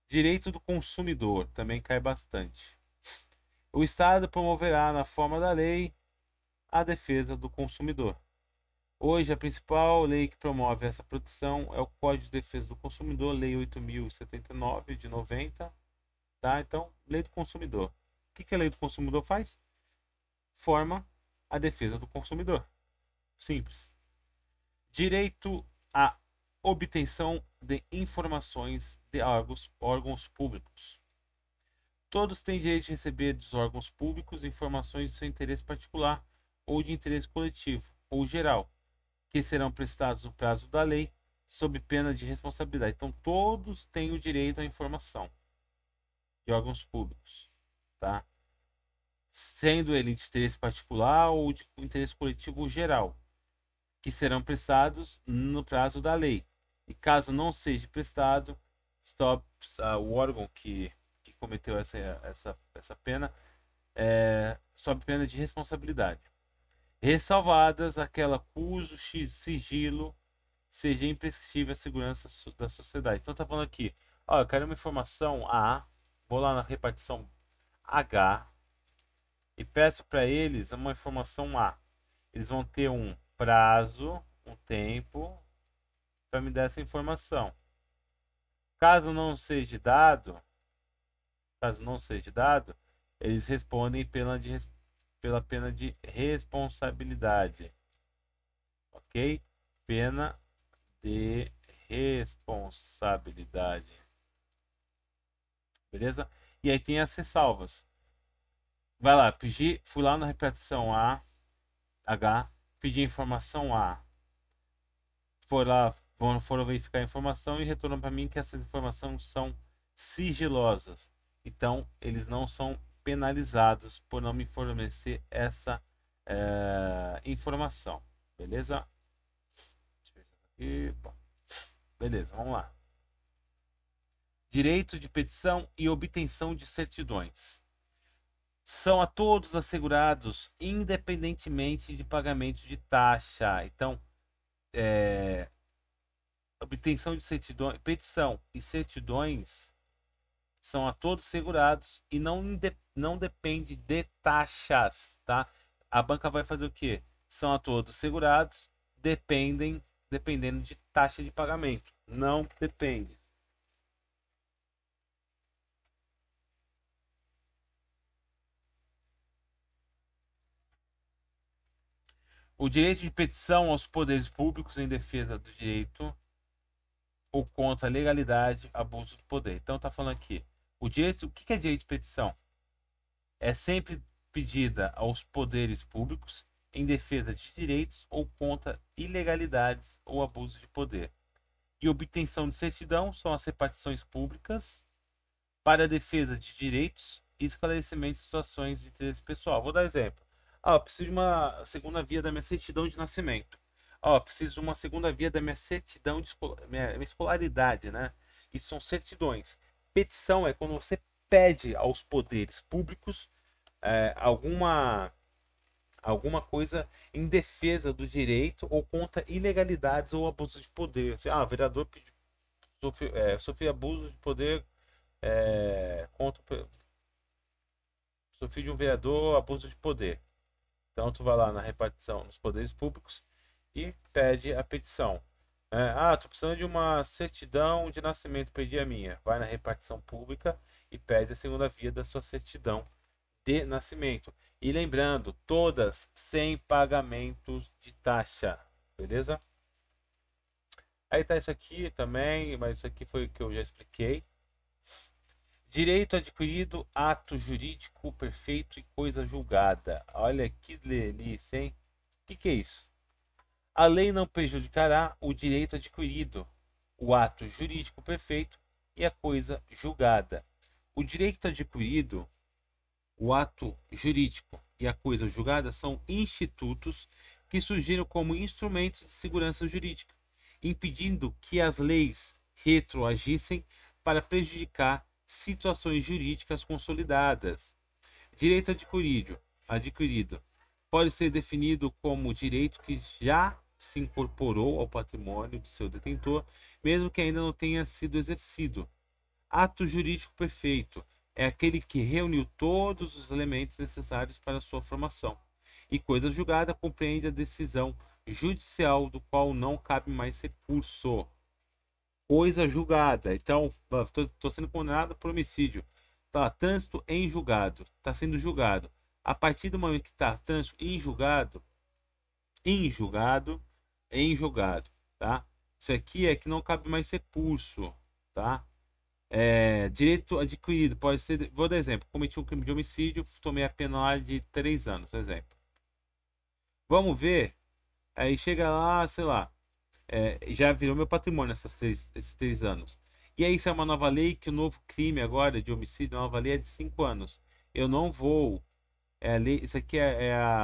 Direito do consumidor também cai bastante. O Estado promoverá, na forma da lei, a defesa do consumidor. Hoje, a principal lei que promove essa proteção é o Código de Defesa do Consumidor, Lei 8.079 de 90. Tá? Então, Lei do Consumidor. O que a Lei do Consumidor faz? Forma a defesa do consumidor. Simples. Direito à obtenção de informações de órgãos públicos. Todos têm direito de receber dos órgãos públicos informações de seu interesse particular ou de interesse coletivo ou geral, que serão prestados no prazo da lei, sob pena de responsabilidade. Então, todos têm o direito à informação de órgãos públicos, tá? Sendo ele de interesse particular ou de interesse coletivo geral, que serão prestados no prazo da lei. E caso não seja prestado, o órgão que cometeu essa pena sob pena de responsabilidade. Ressalvadas aquela cujo sigilo seja imprescindível à segurança da sociedade. Então tá falando aqui, ó, eu quero uma informação A, vou lá na repartição H e peço para eles uma informação A. Eles vão ter um prazo, um tempo para me dar essa informação. Caso não seja dado, eles respondem pela pena de responsabilidade. Ok? Pena de responsabilidade. Beleza? E aí tem as ressalvas. Vai lá, fui lá na repartição H, pedi informação A. Foram verificar a informação e retornam para mim que essas informações são sigilosas. Então, eles não são penalizados por não me fornecer essa informação. Beleza? Beleza, vamos lá. Direito de petição e obtenção de certidões. São a todos assegurados, independentemente de pagamento de taxa. Então, obtenção de certidões, petição e certidões são a todos segurados e não depende de taxas, tá? A banca vai fazer o quê? São a todos segurados, dependendo de taxa de pagamento. Não depende. O direito de petição aos poderes públicos em defesa do direito ou contra a legalidade, abuso do poder. Então tá falando aqui, o que é direito de petição? É sempre pedida aos poderes públicos em defesa de direitos ou contra ilegalidades ou abuso de poder. e obtenção de certidão são as repartições públicas para a defesa de direitos e esclarecimento de situações de interesse pessoal. Vou dar exemplo. Eu preciso de uma segunda via da minha certidão de nascimento. Preciso de uma segunda via da minha certidão de minha escolaridade, né? Isso são certidões. Petição é quando você pede aos poderes públicos alguma coisa em defesa do direito ou contra ilegalidades ou abuso de poder. O vereador sofreu abuso de poder sofreu de um vereador abuso de poder. Então tu vai lá na repartição dos poderes públicos e pede a petição. Tô precisando de uma certidão de nascimento, perdi a minha. Vai na repartição pública e pede a segunda via da sua certidão de nascimento. E lembrando, todas sem pagamentos de taxa, beleza? Aí tá isso aqui também, mas isso aqui foi o que eu já expliquei. Direito adquirido, ato jurídico perfeito e coisa julgada. Olha que delícia, hein? O que é isso? A lei não prejudicará o direito adquirido, o ato jurídico perfeito e a coisa julgada. O direito adquirido, o ato jurídico e a coisa julgada são institutos que surgiram como instrumentos de segurança jurídica, impedindo que as leis retroagissem para prejudicar situações jurídicas consolidadas. Direito adquirido pode ser definido como direito que já se incorporou ao patrimônio do seu detentor, mesmo que ainda não tenha sido exercido. Ato jurídico perfeito é aquele que reuniu todos os elementos necessários para sua formação. E coisa julgada compreende a decisão judicial do qual não cabe mais recurso. Coisa julgada. Então, estou sendo condenado por homicídio. Tá, trânsito em julgado. Está sendo julgado. A partir do momento que está trânsito em julgado, tá? Isso aqui é que não cabe mais recurso, tá? Direito adquirido pode ser, vou dar exemplo, cometi um crime de homicídio, tomei a pena de 3 anos, exemplo. Vamos ver, aí chega lá, sei lá, já virou meu patrimônio esses 3 anos. E aí isso é uma nova lei, que o novo crime agora de homicídio, a nova lei é de 5 anos. Eu não vou, isso aqui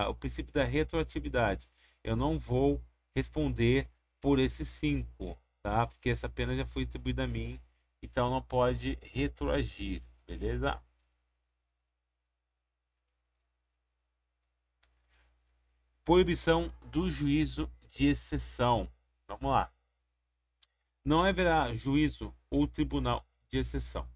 o princípio da retroatividade. Eu não vou responder por esses 5, tá? Porque essa pena já foi atribuída a mim. Então não pode retroagir, beleza? Proibição do juízo de exceção. Vamos lá. Não haverá juízo ou tribunal de exceção.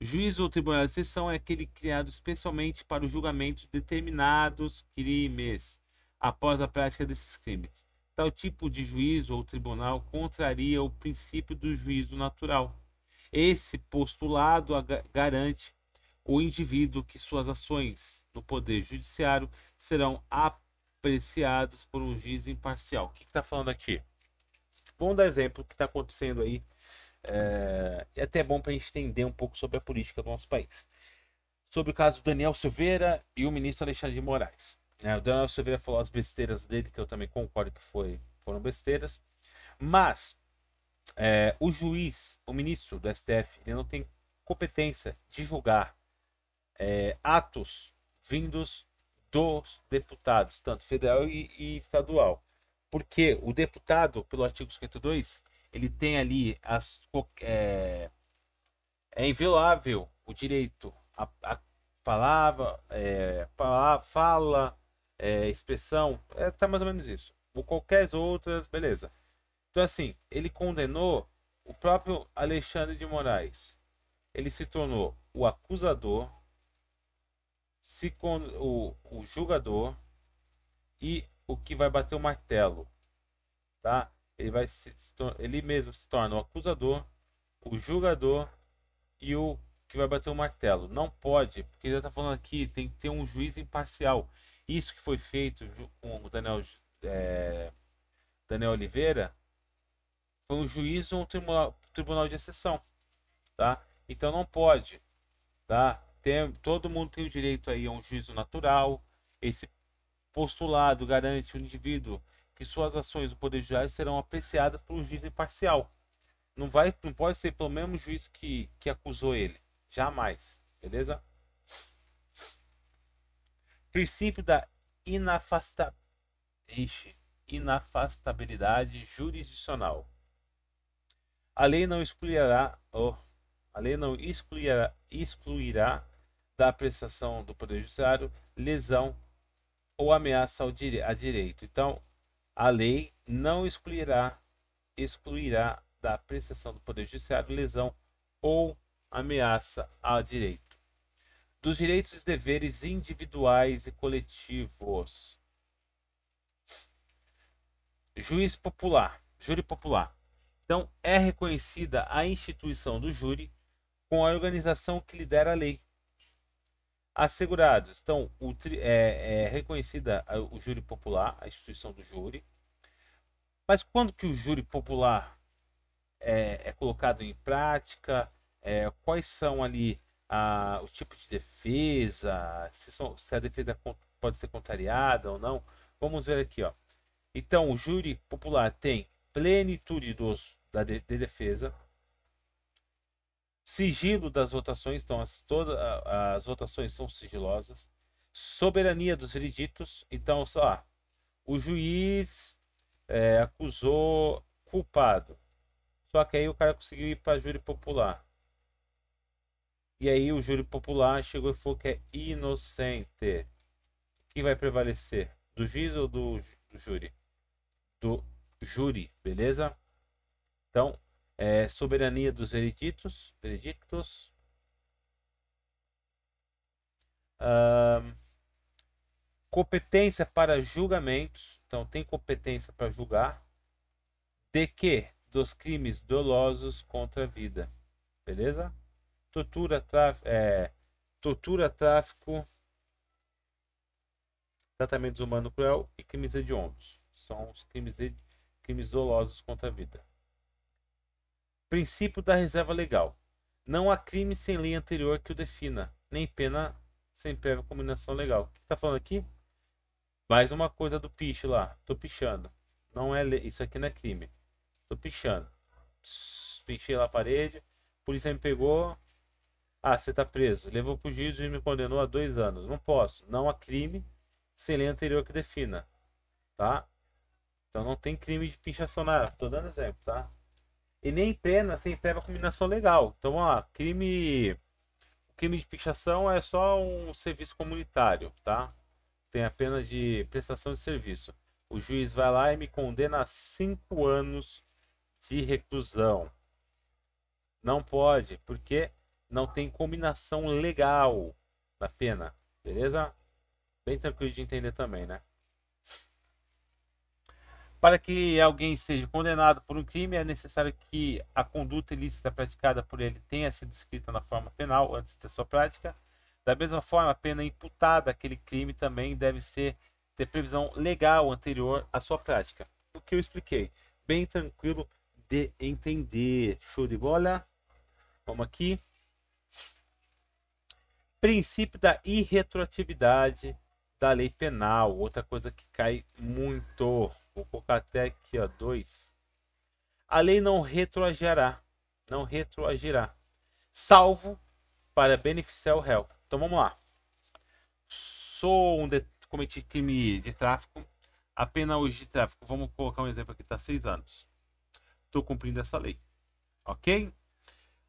Juízo ou tribunal de exceção é aquele criado especialmente para o julgamento de determinados crimes após a prática desses crimes. Tal tipo de juízo ou tribunal contraria o princípio do juízo natural. Esse postulado garante ao indivíduo que suas ações no poder judiciário serão apreciadas por um juiz imparcial. O que está falando aqui? Vamos dar exemplo do que está acontecendo aí. É até bom para a gente entender um pouco sobre a política do nosso país. Sobre o caso do Daniel Silveira e o ministro Alexandre de Moraes. O Daniel Silveira falou as besteiras dele, que eu também concordo que foram besteiras. Mas o juiz, o ministro do STF, ele não tem competência de julgar atos vindos dos deputados, tanto federal e estadual. Porque o deputado, pelo artigo 52, ele tem ali é inviolável o direito à palavra, fala, expressão, tá mais ou menos isso. Ou qualquer outras, beleza. Então, assim, ele condenou o próprio Alexandre de Moraes. Ele se tornou o acusador, o julgador e o que vai bater o martelo, tá? Ele mesmo se torna o acusador, o julgador e o que vai bater o martelo. Não pode, porque ele já está falando aqui, tem que ter um juiz imparcial. Isso que foi feito com o Daniel Oliveira foi um juiz ou um tribunal de exceção, tá? Então não pode, tá? Todo mundo tem o direito aí a um juízo natural. Esse postulado garante ao indivíduo que suas ações do Poder Judiciário serão apreciadas por um juiz imparcial. não pode ser pelo mesmo juiz que acusou ele. Jamais. Beleza? Princípio da inafasta... inafastabilidade jurisdicional. A lei não excluirá, a lei não excluirá da apreciação do Poder Judiciário lesão ou ameaça a direito. Então, a lei não excluirá da apreciação do Poder Judiciário lesão ou ameaça a direito. Dos direitos e deveres individuais e coletivos. Juiz popular, júri popular. Então, é reconhecida a instituição do júri com a organização que lidera a lei. Assegurados. Então, é reconhecida o júri popular, a instituição do júri. Mas quando que o júri popular é colocado em prática? Quais são ali os tipos de defesa? Se a defesa pode ser contrariada ou não? Vamos ver aqui, ó. Então, o júri popular tem plenitude de defesa, sigilo das votações, então todas as votações são sigilosas, soberania dos vereditos, então o juiz acusou culpado, só que aí o cara conseguiu ir para júri popular, e aí o júri popular chegou e falou que é inocente. Quem vai prevalecer? Do juiz ou do júri? Do júri, beleza? Então, soberania dos veredictos. Competência para julgamentos. Então, tem competência para julgar. De que? Dos crimes dolosos contra a vida. Beleza? Tortura, tráfico, tratamento desumano cruel e crimes hediondos. São os crimes dolosos contra a vida. Princípio da reserva legal. Não há crime sem lei anterior que o defina, nem pena sem prévia combinação legal. O que está falando aqui? Mais uma coisa do piche lá. Tô pichando. Não é isso aqui não é crime. Tô pichando. Pichei lá a parede. A polícia me pegou. Ah, você tá preso. Levou pro juiz e me condenou a 2 anos. Não posso. Não há crime sem lei anterior que defina. Tá? Então não tem crime de pichação nada. Tô dando exemplo, tá? E nem pena sem prévia combinação legal. Então, crime de pichação é só um serviço comunitário, tá? Tem a pena de prestação de serviço. O juiz vai lá e me condena a 5 anos de reclusão. Não pode, porque não tem combinação legal na pena, beleza? Bem tranquilo de entender também, né? Para que alguém seja condenado por um crime, é necessário que a conduta ilícita praticada por ele tenha sido escrita na forma penal antes da sua prática. Da mesma forma, a pena imputada àquele crime também deve ter previsão legal anterior à sua prática. O que eu expliquei. Bem tranquilo de entender. Show de bola? Vamos aqui. Princípio da irretroatividade da lei penal. Outra coisa que cai muito. Vou colocar até aqui, ó, 2. A lei não retroagirá, salvo para beneficiar o réu. Então vamos lá. Cometi crime de tráfico. A pena hoje de tráfico, vamos colocar um exemplo aqui, tá 6 anos. Estou cumprindo essa lei, ok?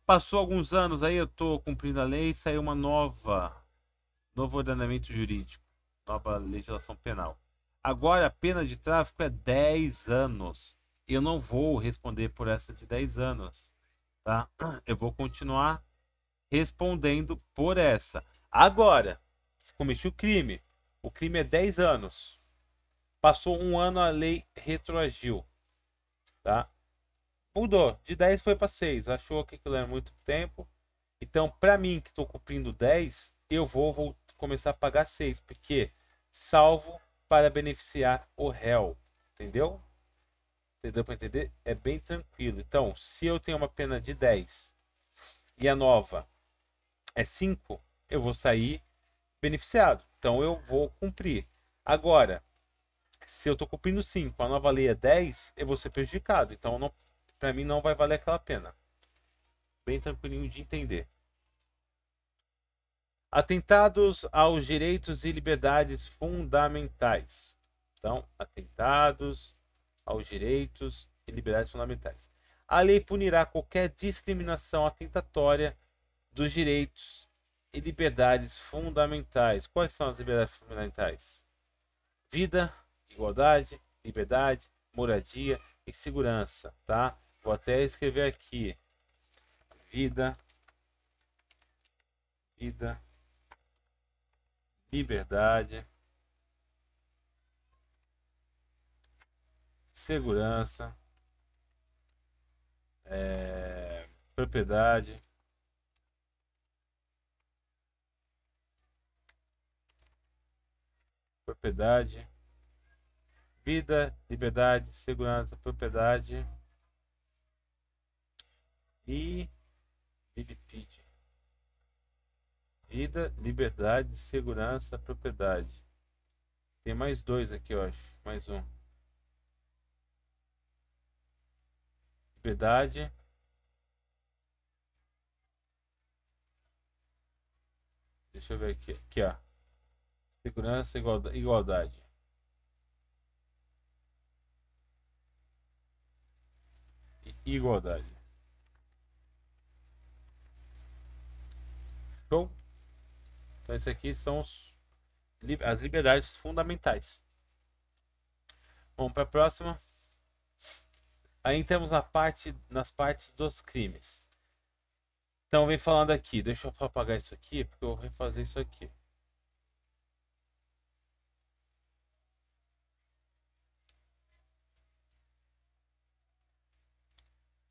Passou alguns anos aí, eu estou cumprindo a lei, saiu uma novo ordenamento jurídico, nova legislação penal. Agora a pena de tráfico é 10 anos. Eu não vou responder por essa de 10 anos, tá? Eu vou continuar respondendo por essa. Agora, cometi o crime. O crime é 10 anos. Passou 1 ano, a lei retroagiu, tá? Mudou. De 10 foi para 6. Achou que aquilo era muito tempo. Então, para mim, que estou cumprindo 10, eu vou começar a pagar 6. Porque salvo para beneficiar o réu. Entendeu? Entendeu para entender? É bem tranquilo. Então, se eu tenho uma pena de 10 e a nova é 5, eu vou sair beneficiado. Então, eu vou cumprir. Agora, se eu estou cumprindo 5, a nova lei é 10, eu vou ser prejudicado. Então, para mim não vai valer aquela pena. Bem tranquilinho de entender. Atentados aos direitos e liberdades fundamentais. Então, atentados aos direitos e liberdades fundamentais. A lei punirá qualquer discriminação atentatória dos direitos e liberdades fundamentais. Quais são as liberdades fundamentais? Vida, igualdade, liberdade, moradia e segurança, tá? Vou até escrever aqui. Vida, liberdade, segurança, propriedade, vida, liberdade, segurança, propriedade e vilipídio. Vida, liberdade, segurança, propriedade. Tem mais dois aqui, eu acho. Mais um. Liberdade. Deixa eu ver aqui. Aqui, ó. Segurança, igualdade. Igualdade. Show? Então, esses aqui são as liberdades fundamentais. Vamos para a próxima. Aí temos nas partes dos crimes. Então, vem falando aqui. Deixa eu apagar isso aqui, porque eu vou refazer isso aqui.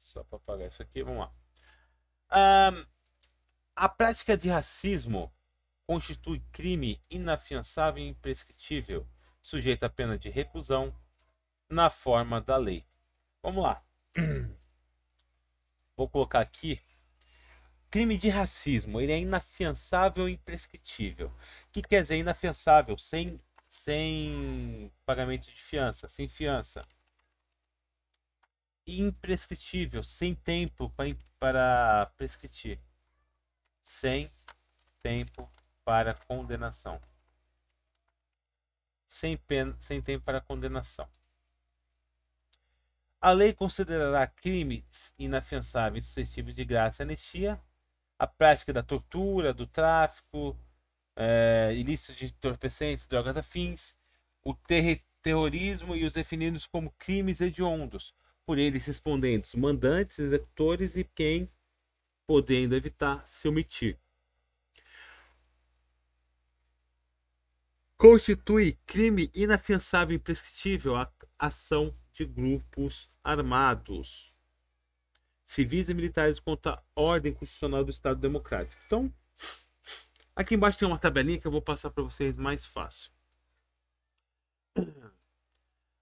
Só para apagar isso aqui, vamos lá. A prática de racismo constitui crime inafiançável e imprescritível, sujeito à pena de reclusão na forma da lei. Vamos lá. Vou colocar aqui. Crime de racismo, ele é inafiançável e imprescritível. O que quer dizer inafiançável? Sem pagamento de fiança, sem fiança. Imprescritível, sem tempo para prescritir. Sem tempo para condenação. Sem tempo para condenação. A lei considerará crimes inafiançáveis suscetíveis de graça e anistia a prática da tortura, do tráfico, ilícitos de entorpecentes, drogas afins, o terrorismo e os definidos como crimes hediondos, por eles respondendo os mandantes, executores e quem, podendo evitar, se omitir. Constitui crime inafiançável e imprescritível a ação de grupos armados, civis e militares contra a ordem constitucional do Estado Democrático. Então, aqui embaixo tem uma tabelinha que eu vou passar para vocês mais fácil.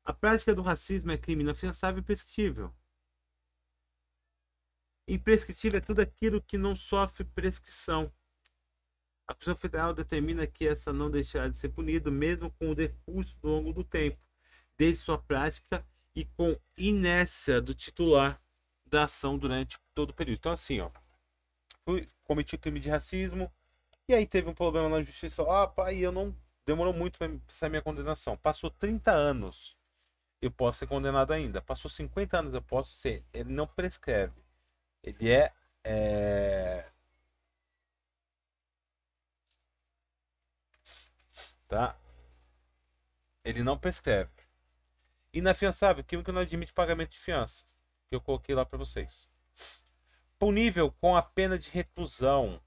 A prática do racismo é crime inafiançável e imprescritível. Imprescritível é tudo aquilo que não sofre prescrição. A Constituição Federal determina que essa não deixará de ser punido, mesmo com o decurso ao longo do tempo, desde sua prática e com inércia do titular da ação durante todo o período. Então, assim, ó, cometi crime de racismo e aí teve um problema na justiça. Pai, eu não demorou muito para sair minha condenação. Passou 30 anos, eu posso ser condenado ainda. Passou 50 anos, eu posso ser. Ele não prescreve. Ele tá? Ele não prescreve. Inafiançável, crime que não admite pagamento de fiança, que eu coloquei lá para vocês. Punível com a pena de reclusão,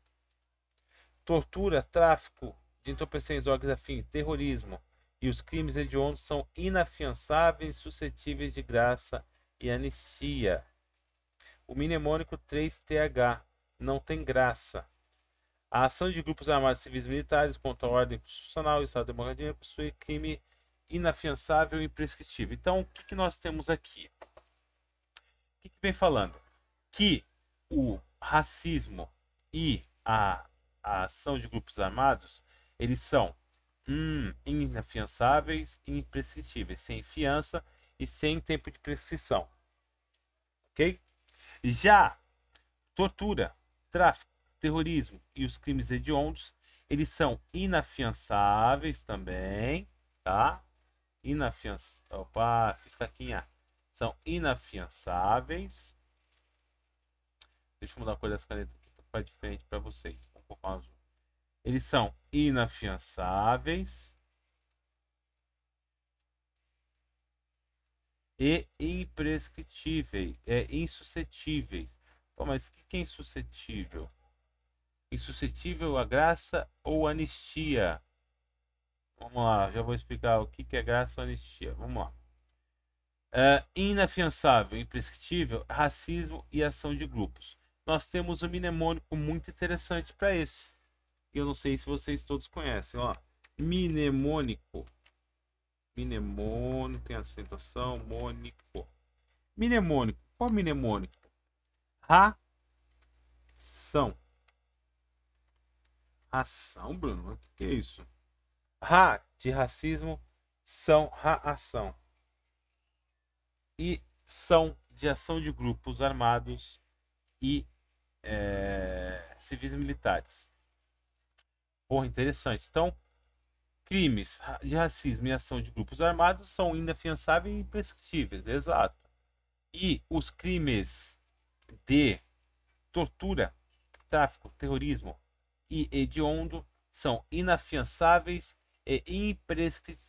tortura, tráfico de entorpecentes, drogas afins, terrorismo e os crimes hediondos são inafiançáveis, suscetíveis de graça e anistia. O mnemônico 3TH não tem graça. A ação de grupos armados civis e militares contra a ordem constitucional e o Estado Democrático possui crime inafiançável e imprescritível. Então, o que nós temos aqui? O que vem falando? Que o racismo e a ação de grupos armados, eles são inafiançáveis e imprescritíveis, sem fiança e sem tempo de prescrição. ok? Já tortura, tráfico, terrorismo e os crimes hediondos, eles são inafiançáveis também, tá? Opa, fiz caquinha. São inafiançáveis. Deixa eu mudar a cor das canetas aqui para diferente para vocês. Um pouco azul. Eles são inafiançáveis e imprescritíveis, insuscetíveis. Pô, mas o que é insuscetível? Insuscetível à graça ou anistia? Vamos lá, já vou explicar o que é graça ou anistia. Vamos lá. Inafiançável, imprescritível, racismo e ação de grupos. Nós temos um mnemônico muito interessante para esse. Eu não sei se vocês todos conhecem. Ó. Mnemônico. Mnemônico, tem acentuação, mônico. Mnemônico. Qual mnemônico? Ração. Ração, Bruno? O que é isso? Ra de racismo, são ação. E são de ação de grupos armados e civis e militares. Porra, interessante. Então, crimes de racismo e ação de grupos armados são inafiançáveis e imprescritíveis, exato. E os crimes de tortura, tráfico, terrorismo e hediondo são inafiançáveis e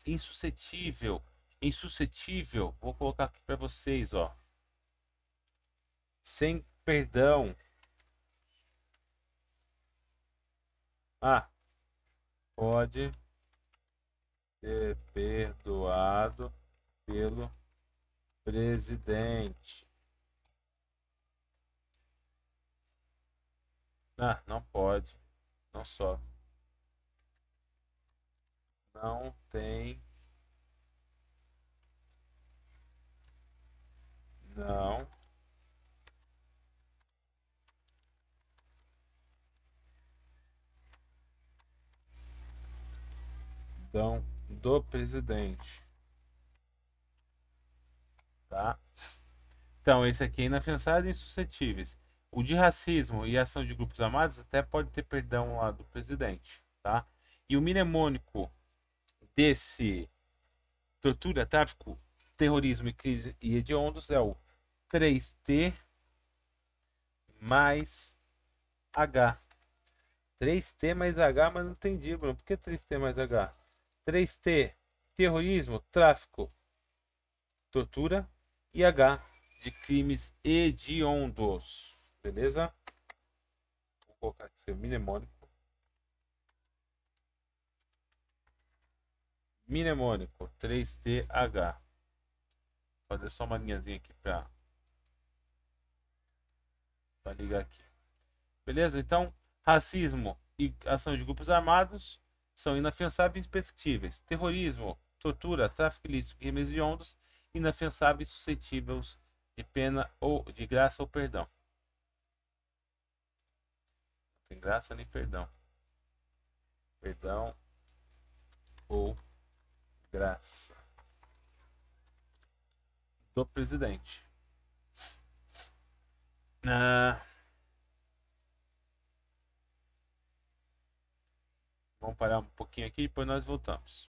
insuscetível. Vou colocar aqui para vocês, ó. Sem perdão. Pode ser perdoado pelo presidente. Não pode. Não só. Não tem. Não. Do presidente. Tá? Então, esse aqui é inafiançável e insuscetíveis. O de racismo e ação de grupos armados até pode ter perdão lá do presidente, tá? E o mnemônico desse tortura, tráfico, terrorismo e crise e hediondos é o 3T mais H. 3T mais H, mas não entendi, Bruno. Por que 3T mais H? 3T, terrorismo, tráfico, tortura e H de crimes hediondos. Beleza? Vou colocar aqui seu mnemônico. Mnemônico 3TH. Vou fazer só uma linhazinha aqui para ligar aqui. Beleza? Então, racismo e ação de grupos armados são inafiançáveis e imprescritíveis. Terrorismo, tortura, tráfico ilícito e crimes hediondos, inafiançáveis e suscetíveis de pena ou de graça ou perdão. Não tem graça nem perdão. Perdão ou graça do presidente. Vamos parar um pouquinho aqui e depois nós voltamos.